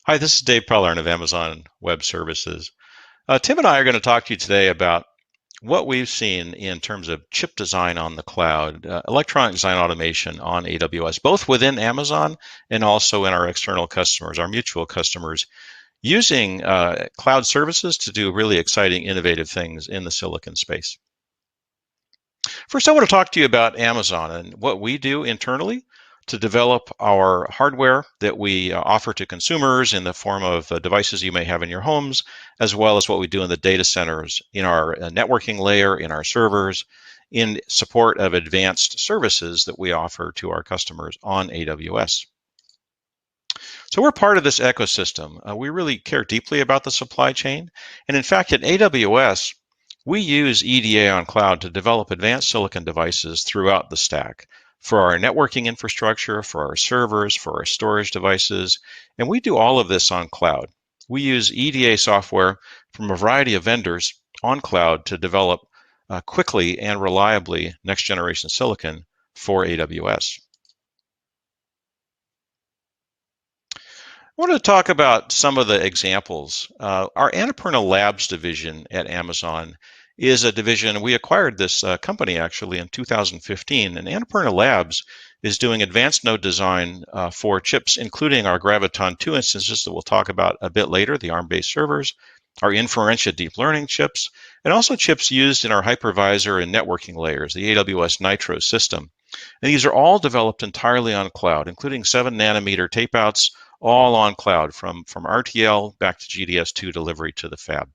Hi, this is Dave Pellarn of Amazon Web Services. Tim and I are going to talk to you today about what we've seen in terms of chip design on the cloud, electronic design automation on AWS, both within Amazon and also in our external customers, our mutual customers, using cloud services to do really exciting, innovative things in the silicon space. First, I want to talk to you about Amazon and what we do internally to develop our hardware that we offer to consumers in the form of devices you may have in your homes, as well as what we do in the data centers, in our networking layer, in our servers, in support of advanced services that we offer to our customers on AWS. So we're part of this ecosystem. We really care deeply about the supply chain. And in fact, at AWS, we use EDA on cloud to develop advanced silicon devices throughout the stack for our networking infrastructure, for our servers, for our storage devices. And we do all of this on cloud. We use EDA software from a variety of vendors on cloud to develop quickly and reliably next generation silicon for AWS. I want to talk about some of the examples. Our Annapurna Labs division at Amazon is a division. We acquired this company actually in 2015, and Annapurna Labs is doing advanced node design for chips, including our Graviton 2 instances that we'll talk about a bit later, the ARM-based servers, our Inferentia deep learning chips, and also chips used in our hypervisor and networking layers, the AWS Nitro system. And these are all developed entirely on cloud, including 7-nanometer tapeouts, all on cloud from RTL back to GDS2 delivery to the fab.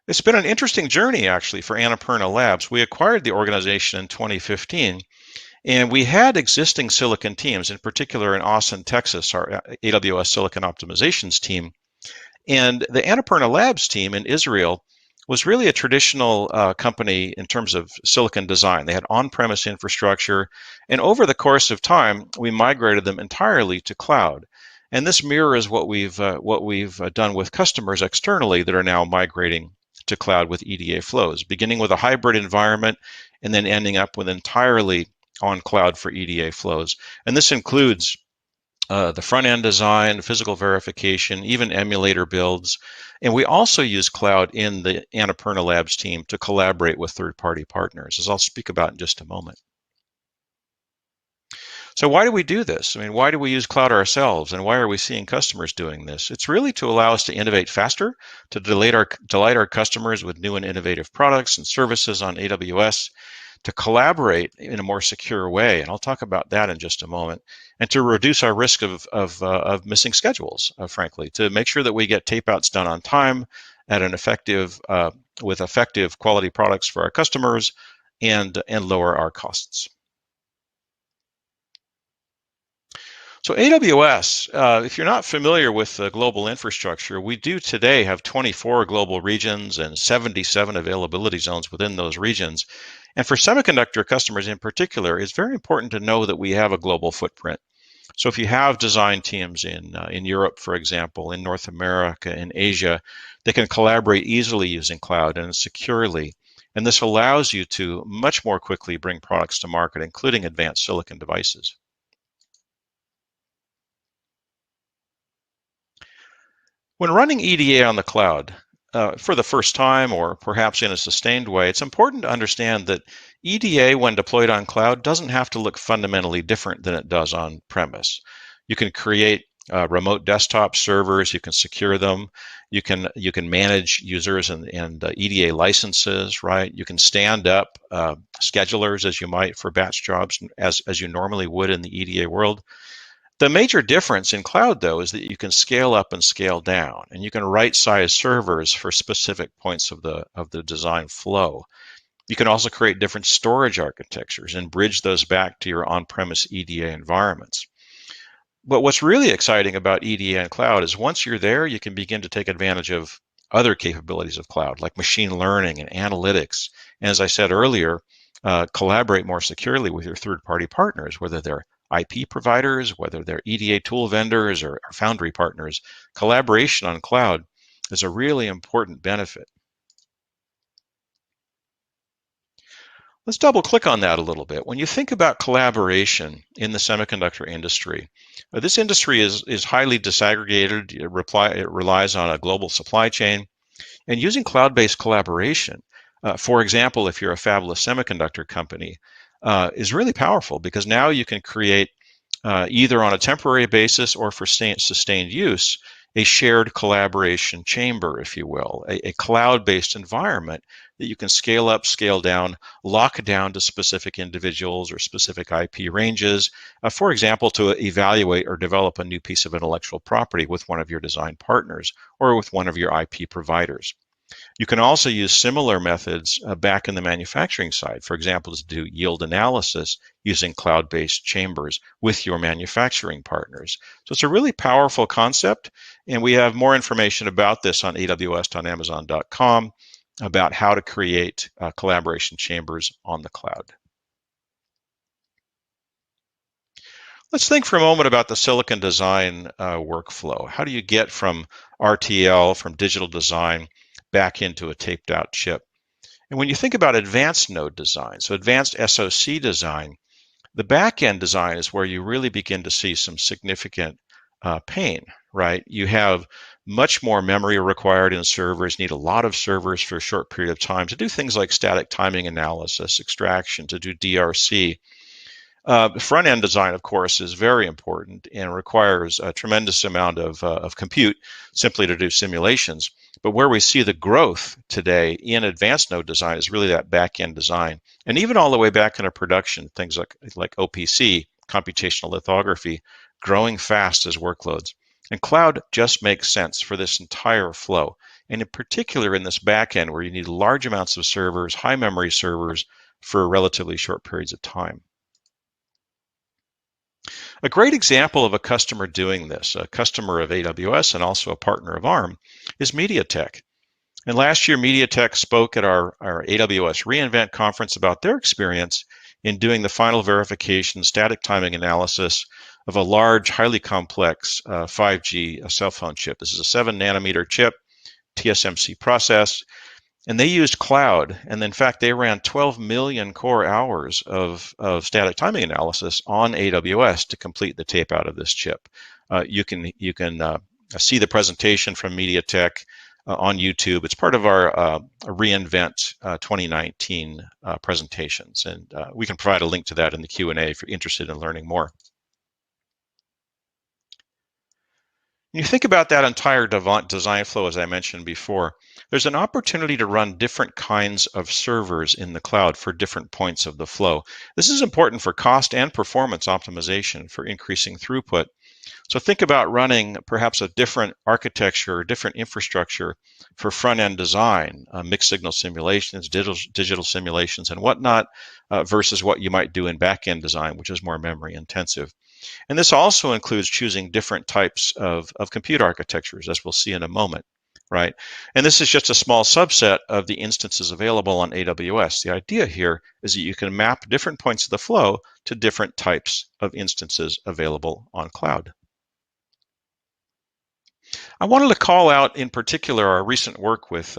It's been an interesting journey, actually, for Annapurna Labs. We acquired the organization in 2015, and we had existing silicon teams, in particular in Austin, Texas, our AWS Silicon Optimizations team. And the Annapurna Labs team in Israel was really a traditional company in terms of silicon design. They had on-premise infrastructure, and over the course of time, we migrated them entirely to cloud. And this mirrors what we've done with customers externally that are now migrating to cloud with EDA flows, beginning with a hybrid environment and then ending up with entirely on cloud for EDA flows. And this includes the front-end design, physical verification, even emulator builds. And we also use cloud in the Annapurna Labs team to collaborate with third-party partners, as I'll speak about in just a moment. So why do we do this? I mean, why do we use cloud ourselves, and why are we seeing customers doing this? It's really to allow us to innovate faster, to delight our customers with new and innovative products and services on AWS, to collaborate in a more secure way, and I'll talk about that in just a moment, and to reduce our risk of missing schedules, frankly, to make sure that we get tapeouts done on time at an effective, with effective quality products for our customers, and lower our costs. So AWS, if you're not familiar with the global infrastructure, we do today have 24 global regions and 77 availability zones within those regions. And for semiconductor customers in particular, it's very important to know that we have a global footprint. So if you have design teams in Europe, for example, in North America, in Asia, they can collaborate easily using cloud and securely. And this allows you to much more quickly bring products to market, including advanced silicon devices. When running EDA on the cloud for the first time, or perhaps in a sustained way, it's important to understand that EDA, when deployed on cloud, doesn't have to look fundamentally different than it does on premise. You can create remote desktop servers, you can secure them, you can manage users and EDA licenses, right? You can stand up schedulers as you might for batch jobs as you normally would in the EDA world. The major difference in cloud, though, is that you can scale up and scale down, and you can right-size servers for specific points of the design flow. You can also create different storage architectures and bridge those back to your on-premise EDA environments. But what's really exciting about EDA and cloud is once you're there, you can begin to take advantage of other capabilities of cloud, like machine learning and analytics. And as I said earlier, collaborate more securely with your third-party partners, whether they're IP providers, whether they're EDA tool vendors or foundry partners. Collaboration on cloud is a really important benefit. Let's double click on that a little bit. When you think about collaboration in the semiconductor industry, this industry is highly disaggregated. It relies on a global supply chain. And using cloud-based collaboration, for example, if you're a fabless semiconductor company, is really powerful because now you can create either on a temporary basis or for sustained use, a shared collaboration chamber, if you will, a cloud-based environment that you can scale up, scale down, lock down to specific individuals or specific IP ranges, for example, to evaluate or develop a new piece of intellectual property with one of your design partners or with one of your IP providers. You can also use similar methods back in the manufacturing side, for example, to do yield analysis using cloud-based chambers with your manufacturing partners. So it's a really powerful concept, and we have more information about this on aws.amazon.com about how to create collaboration chambers on the cloud. Let's think for a moment about the silicon design workflow. How do you get from RTL, from digital design, back into a taped out chip? And when you think about advanced node design, so advanced SoC design, the back-end design is where you really begin to see some significant pain, right? You have much more memory required in servers, need a lot of servers for a short period of time to do things like static timing analysis, extraction, to do DRC. Front-end design, of course, is very important and requires a tremendous amount of compute simply to do simulations. But where we see the growth today in advanced node design is really that back-end design. And even all the way back into production, things like OPC, computational lithography, growing fast as workloads. And cloud just makes sense for this entire flow. And in particular in this back-end where you need large amounts of servers, high memory servers for relatively short periods of time. A great example of a customer doing this, a customer of AWS and also a partner of ARM, is Mediatek. And last year, Mediatek spoke at our AWS reInvent conference about their experience in doing the final verification, static timing analysis of a large, highly complex 5G cell phone chip. This is a 7-nanometer chip, TSMC process. And they used cloud, and in fact, they ran 12 million core hours of static timing analysis on AWS to complete the tape out of this chip. You can see the presentation from Mediatek on YouTube. It's part of our reInvent 2019 presentations, and we can provide a link to that in the Q&A if you're interested in learning more. When you think about that entire design flow, as I mentioned before, there's an opportunity to run different kinds of servers in the cloud for different points of the flow. This is important for cost and performance optimization for increasing throughput. So think about running perhaps a different architecture or different infrastructure for front-end design, mixed signal simulations, digital simulations, and whatnot, versus what you might do in back-end design, which is more memory intensive. And this also includes choosing different types of compute architectures, as we'll see in a moment, right? And this is just a small subset of the instances available on AWS. The idea here is that you can map different points of the flow to different types of instances available on cloud. I wanted to call out in particular our recent work with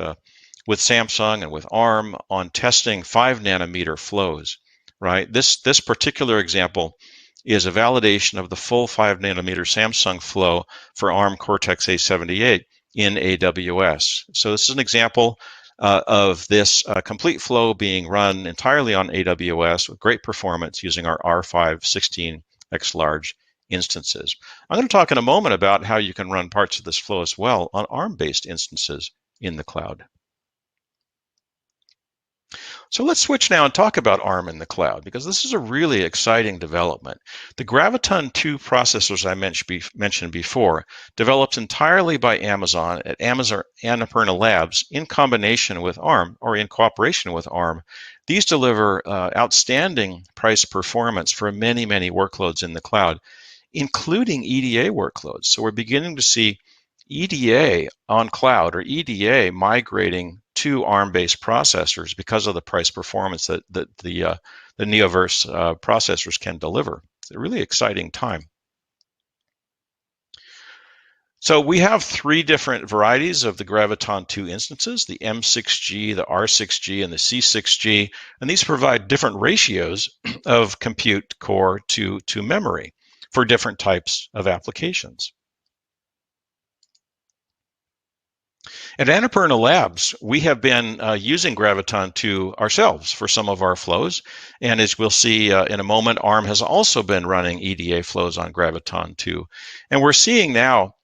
Samsung and with ARM on testing 5-nanometer flows, right? This particular example is a validation of the full 5-nanometer Samsung flow for ARM Cortex-A78 in AWS. So this is an example of this complete flow being run entirely on AWS with great performance using our R5 16x large instances. I'm going to talk in a moment about how you can run parts of this flow as well on ARM-based instances in the cloud. So let's switch now and talk about ARM in the cloud, because this is a really exciting development. The Graviton 2 processors I mentioned before, developed entirely by Amazon at Annapurna Labs in combination with ARM, or in cooperation with ARM, these deliver outstanding price performance for many, many workloads in the cloud, including EDA workloads. So we're beginning to see EDA on cloud, or EDA migrating to ARM-based processors because of the price performance that the Neoverse processors can deliver. It's a really exciting time. So we have three different varieties of the Graviton 2 instances, the M6G, the R6G, and the C6G, and these provide different ratios of compute core to memory for different types of applications. At Annapurna Labs, we have been using Graviton 2 ourselves for some of our flows, and as we'll see in a moment, ARM has also been running EDA flows on Graviton 2, and we're seeing now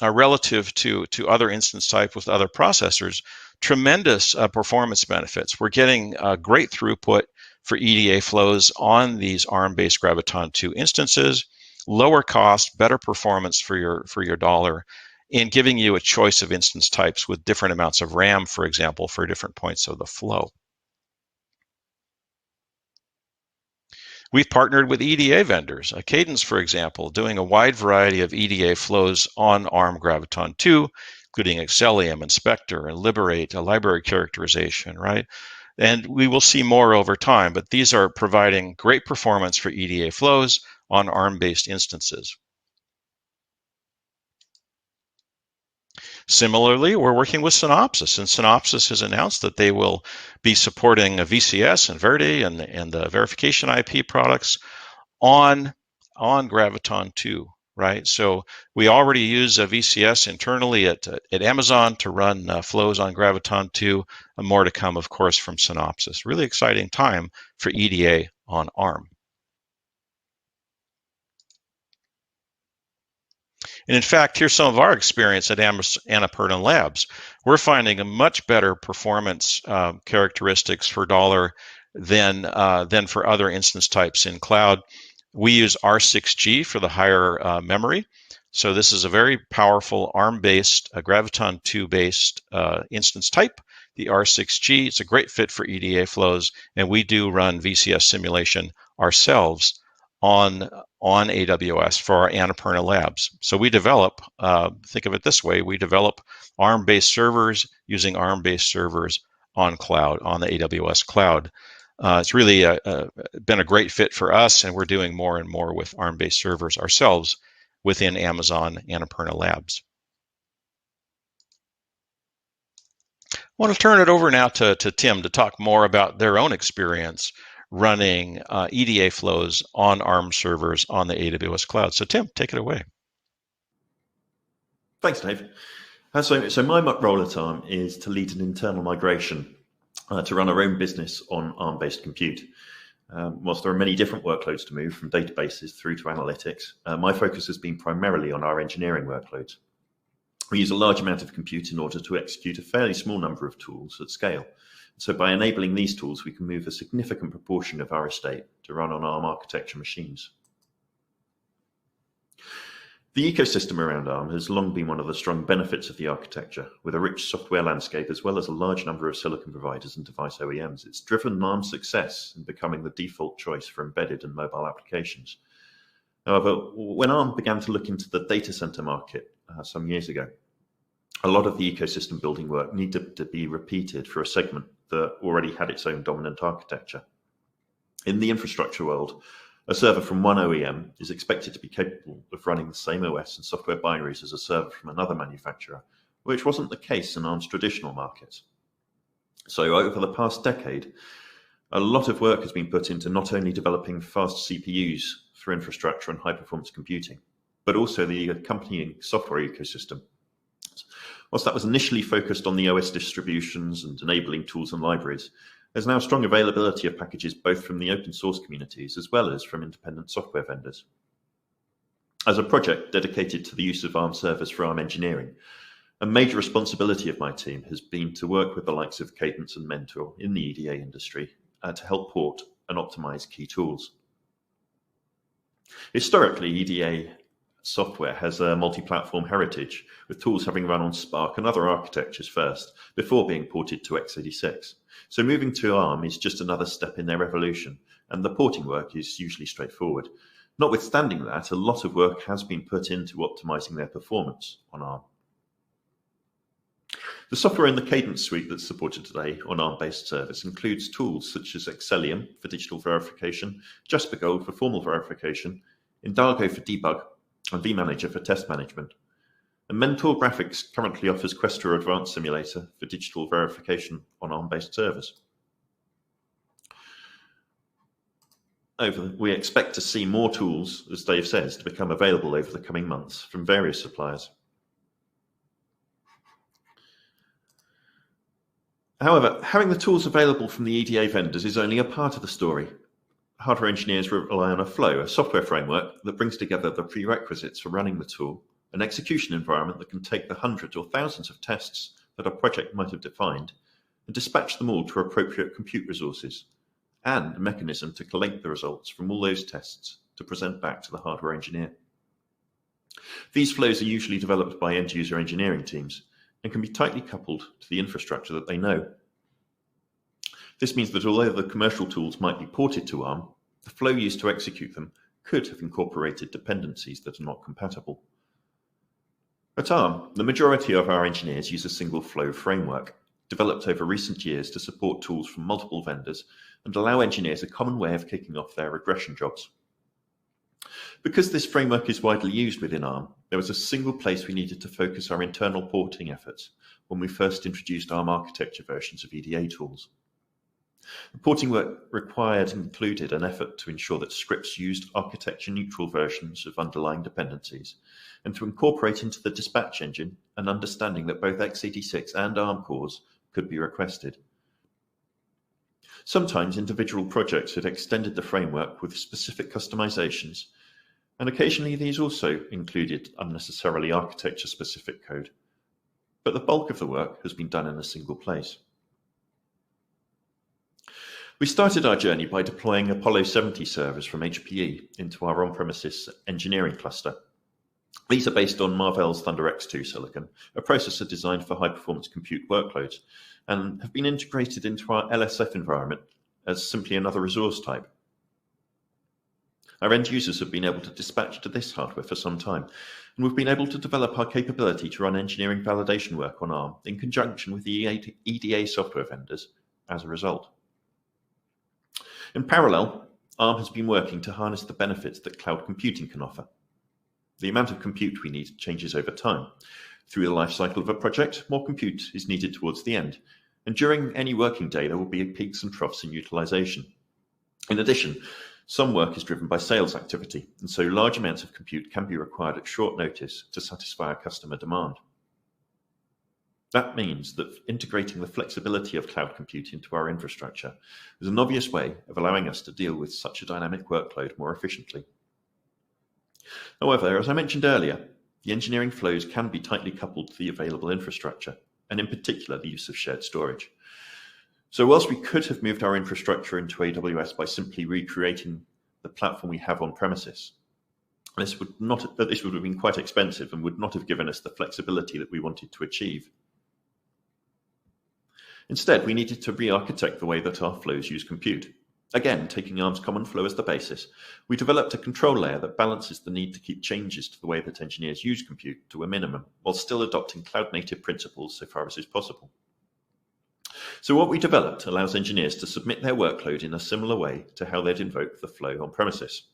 relative to other instance type with other processors, tremendous performance benefits. We're getting great throughput for EDA flows on these ARM-based Graviton 2 instances, lower cost, better performance for your dollar, and giving you a choice of instance types with different amounts of RAM, for example, for different points of the flow. We've partnered with EDA vendors, Cadence, for example, doing a wide variety of EDA flows on ARM Graviton 2, including Excellium and Spectre and Liberate, a library characterization, right? And we will see more over time, but these are providing great performance for EDA flows on ARM-based instances. Similarly, we're working with Synopsis, and Synopsis has announced that they will be supporting a VCS and Verde and the verification IP products on Graviton 2, right? So we already use a VCS internally at Amazon to run flows on Graviton 2, and more to come, of course, from Synopsis. Really exciting time for EDA on ARM. And in fact, here's some of our experience at Annapurna Labs. We're finding a much better performance characteristics for dollar than for other instance types in cloud. We use R6G for the higher memory. So this is a very powerful ARM-based, Graviton 2-based instance type, the R6G. It's a great fit for EDA flows, and we do run VCS simulation ourselves on AWS for our Annapurna Labs. So we develop, think of it this way, we develop ARM-based servers using ARM-based servers on cloud, on the AWS cloud. It's really been a great fit for us, and we're doing more and more with ARM-based servers ourselves within Amazon Annapurna Labs. I want to turn it over now to Tim to talk more about their own experience running EDA flows on ARM servers on the AWS cloud. So Tim, take it away. Thanks, Dave. So my role at ARM is to lead an internal migration to run our own business on ARM-based compute. Whilst there are many different workloads to move from databases through to analytics, my focus has been primarily on our engineering workloads. We use a large amount of compute in order to execute a fairly small number of tools at scale. So by enabling these tools, we can move a significant proportion of our estate to run on ARM architecture machines. The ecosystem around ARM has long been one of the strong benefits of the architecture. With a rich software landscape as well as a large number of silicon providers and device OEMs, it's driven ARM's success in becoming the default choice for embedded and mobile applications. However, when ARM began to look into the data center market some years ago, a lot of the ecosystem building work needed to be repeated for a segment that already had its own dominant architecture. In the infrastructure world, a server from one OEM is expected to be capable of running the same OS and software binaries as a server from another manufacturer, which wasn't the case in ARM's traditional markets. So over the past decade, a lot of work has been put into not only developing fast CPUs for infrastructure and high-performance computing, but also the accompanying software ecosystem. Whilst that was initially focused on the OS distributions and enabling tools and libraries, there's now strong availability of packages both from the open source communities as well as from independent software vendors. As a project dedicated to the use of ARM servers for ARM engineering, a major responsibility of my team has been to work with the likes of Cadence and Mentor in the EDA industry to help port and optimize key tools. Historically, EDA software has a multi-platform heritage, with tools having run on Spark and other architectures first, before being ported to x86. So moving to ARM is just another step in their evolution, and the porting work is usually straightforward. Notwithstanding that, a lot of work has been put into optimizing their performance on ARM. The software in the Cadence suite that's supported today on ARM-based servers includes tools such as Excellium for digital verification, Jasper Gold for formal verification, Indalgo for debug, and vManager for test management. And Mentor Graphics currently offers Questor Advanced Simulator for digital verification on ARM-based servers. We expect to see more tools, as Dave says, to become available over the coming months from various suppliers. However, having the tools available from the EDA vendors is only a part of the story. Hardware engineers rely on a flow, a software framework that brings together the prerequisites for running the tool, an execution environment that can take the hundreds or thousands of tests that a project might have defined and dispatch them all to appropriate compute resources, and a mechanism to collate the results from all those tests to present back to the hardware engineer. These flows are usually developed by end-user engineering teams and can be tightly coupled to the infrastructure that they know. This means that although the commercial tools might be ported to ARM, the flow used to execute them could have incorporated dependencies that are not compatible. At ARM, the majority of our engineers use a single flow framework, developed over recent years to support tools from multiple vendors and allow engineers a common way of kicking off their regression jobs. Because this framework is widely used within ARM, there was a single place we needed to focus our internal porting efforts when we first introduced ARM architecture versions of EDA tools. The porting work required included an effort to ensure that scripts used architecture-neutral versions of underlying dependencies, and to incorporate into the dispatch engine an understanding that both x86 and ARM cores could be requested. Sometimes individual projects had extended the framework with specific customizations, and occasionally these also included unnecessarily architecture-specific code. But the bulk of the work has been done in a single place. We started our journey by deploying Apollo 70 servers from HPE into our on-premises engineering cluster. These are based on Marvell's ThunderX2 silicon, a processor designed for high-performance compute workloads, and have been integrated into our LSF environment as simply another resource type. Our end users have been able to dispatch to this hardware for some time, and we've been able to develop our capability to run engineering validation work on ARM in conjunction with the EDA software vendors as a result. In parallel, ARM has been working to harness the benefits that cloud computing can offer. The amount of compute we need changes over time. Through the life cycle of a project, more compute is needed towards the end, and during any working day there will be peaks and troughs in utilization. In addition, some work is driven by sales activity, and so large amounts of compute can be required at short notice to satisfy a customer demand. That means that integrating the flexibility of cloud compute into our infrastructure is an obvious way of allowing us to deal with such a dynamic workload more efficiently. However, as I mentioned earlier, the engineering flows can be tightly coupled to the available infrastructure, and in particular the use of shared storage. So whilst we could have moved our infrastructure into AWS by simply recreating the platform we have on premises, this would have been quite expensive and would not have given us the flexibility that we wanted to achieve. Instead, we needed to re-architect the way that our flows use compute. Again, taking ARM's common flow as the basis, we developed a control layer that balances the need to keep changes to the way that engineers use compute to a minimum, while still adopting cloud-native principles so far as is possible. So what we developed allows engineers to submit their workload in a similar way to how they'd invoke the flow on premises.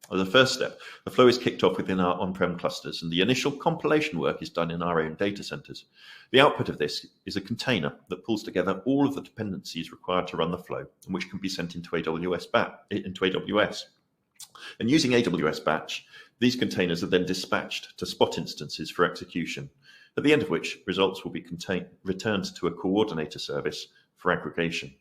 As a first step, the flow is kicked off within our on-prem clusters, and the initial compilation work is done in our own data centers. The output of this is a container that pulls together all of the dependencies required to run the flow, and which can be sent into AWS. And using AWS Batch, these containers are then dispatched to spot instances for execution, at the end of which results will be returned to a coordinator service for aggregation.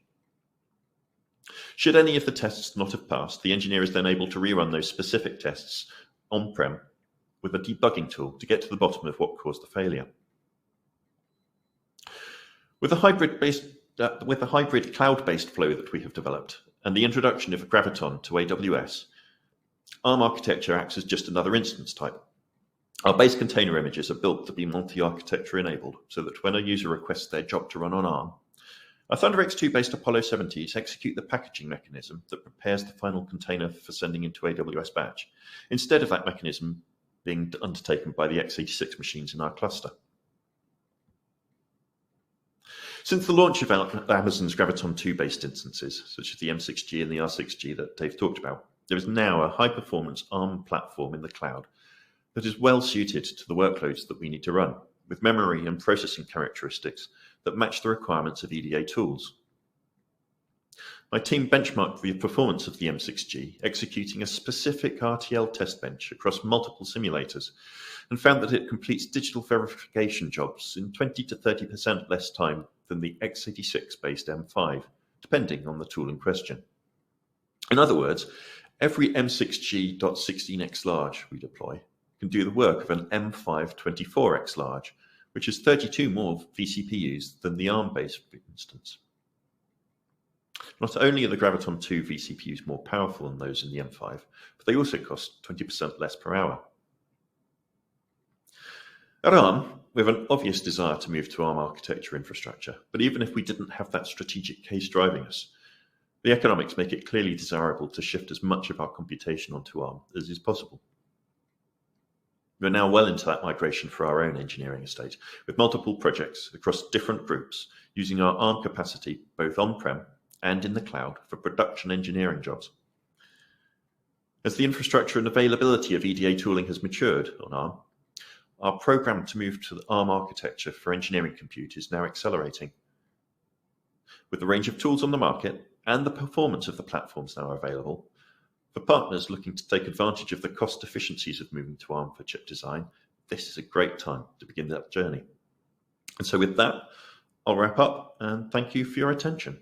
Should any of the tests not have passed, the engineer is then able to rerun those specific tests on-prem with a debugging tool to get to the bottom of what caused the failure. With the hybrid cloud-based flow that we have developed and the introduction of Graviton to AWS, ARM architecture acts as just another instance type. Our base container images are built to be multi-architecture enabled so that when a user requests their job to run on ARM, our ThunderX2-based Apollo 70s execute the packaging mechanism that prepares the final container for sending into AWS Batch, instead of that mechanism being undertaken by the x86 machines in our cluster. Since the launch of Amazon's Graviton 2-based instances, such as the M6G and the R6G that Dave talked about, there is now a high-performance ARM platform in the cloud that is well suited to the workloads that we need to run, with memory and processing characteristics that match the requirements of EDA tools. My team benchmarked the performance of the M6G, executing a specific RTL test bench across multiple simulators, and found that it completes digital verification jobs in 20 to 30% less time than the x86-based M5, depending on the tool in question. In other words, every M6G.16x large we deploy can do the work of an M5 24x large, which is 32 more vCPUs than the ARM-based instance. Not only are the Graviton 2 vCPUs more powerful than those in the M5, but they also cost 20% less per hour. At ARM, we have an obvious desire to move to ARM architecture infrastructure, but even if we didn't have that strategic case driving us, the economics make it clearly desirable to shift as much of our computation onto ARM as is possible. We're now well into that migration for our own engineering estate, with multiple projects across different groups using our ARM capacity both on-prem and in the cloud for production engineering jobs. As the infrastructure and availability of EDA tooling has matured on ARM, our program to move to the ARM architecture for engineering compute is now accelerating. With the range of tools on the market and the performance of the platforms now available, for partners looking to take advantage of the cost efficiencies of moving to ARM for chip design, this is a great time to begin that journey. And so with that, I'll wrap up and thank you for your attention.